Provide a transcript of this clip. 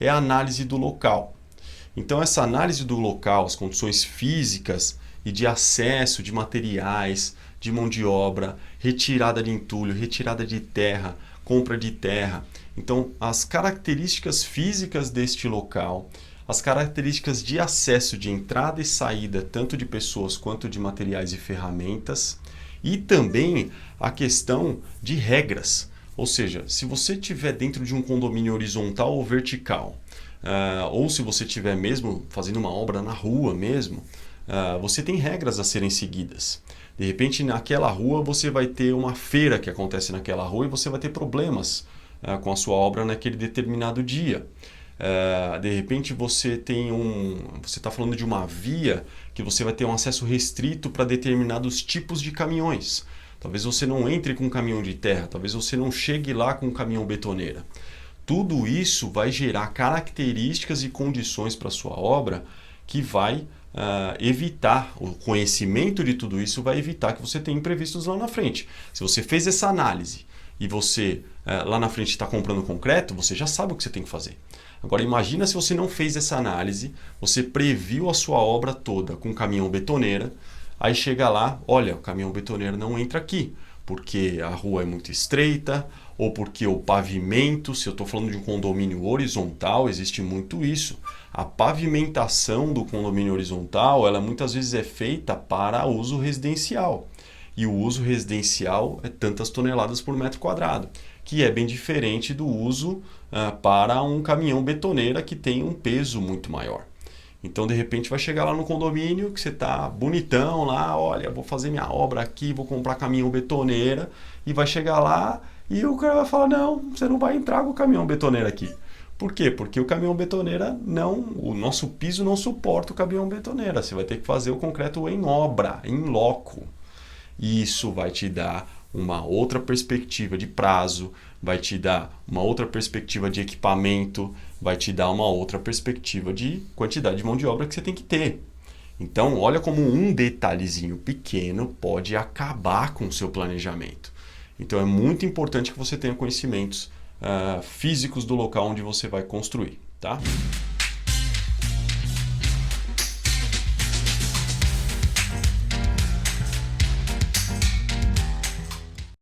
é a análise do local. Então, essa análise do local, as condições físicas e de acesso de materiais, de mão de obra, retirada de entulho, retirada de terra, compra de terra. Então, as características físicas deste local, as características de acesso de entrada e saída, tanto de pessoas quanto de materiais e ferramentas, e também a questão de regras. Ou seja, se você estiver dentro de um condomínio horizontal ou vertical, ou se você estiver mesmo fazendo uma obra na rua mesmo, você tem regras a serem seguidas. De repente, naquela rua você vai ter uma feira que acontece naquela rua e você vai ter problemas com a sua obra naquele determinado dia. De repente você está falando de uma via que você vai ter um acesso restrito para determinados tipos de caminhões. Talvez você não entre com um caminhão de terra, talvez você não chegue lá com um caminhão betoneira. Tudo isso vai gerar características e condições para a sua obra que vai evitar, o conhecimento de tudo isso vai evitar que você tenha imprevistos lá na frente. Se você fez essa análise e você lá na frente está comprando concreto, você já sabe o que você tem que fazer. Agora imagina se você não fez essa análise, você previu a sua obra toda com caminhão betoneira, aí chega lá, olha, o caminhão betoneiro não entra aqui, porque a rua é muito estreita, ou porque o pavimento, se eu estou falando de um condomínio horizontal, existe muito isso. A pavimentação do condomínio horizontal, ela muitas vezes é feita para uso residencial. E o uso residencial é tantas toneladas por metro quadrado, que é bem diferente do uso para um caminhão betoneira que tem um peso muito maior. Então, de repente, vai chegar lá no condomínio que você está bonitão lá, olha, vou fazer minha obra aqui, vou comprar caminhão betoneira, e vai chegar lá e o cara vai falar, não, você não vai entrar com o caminhão betoneira aqui. Por quê? Porque o caminhão betoneira o nosso piso não suporta o caminhão betoneira, você vai ter que fazer o concreto em obra, em loco. E isso vai te dar uma outra perspectiva de prazo, vai te dar uma outra perspectiva de equipamento, vai te dar uma outra perspectiva de quantidade de mão de obra que você tem que ter. Então, olha como um detalhezinho pequeno pode acabar com o seu planejamento. Então, é muito importante que você tenha conhecimentos físicos do local onde você vai construir, tá?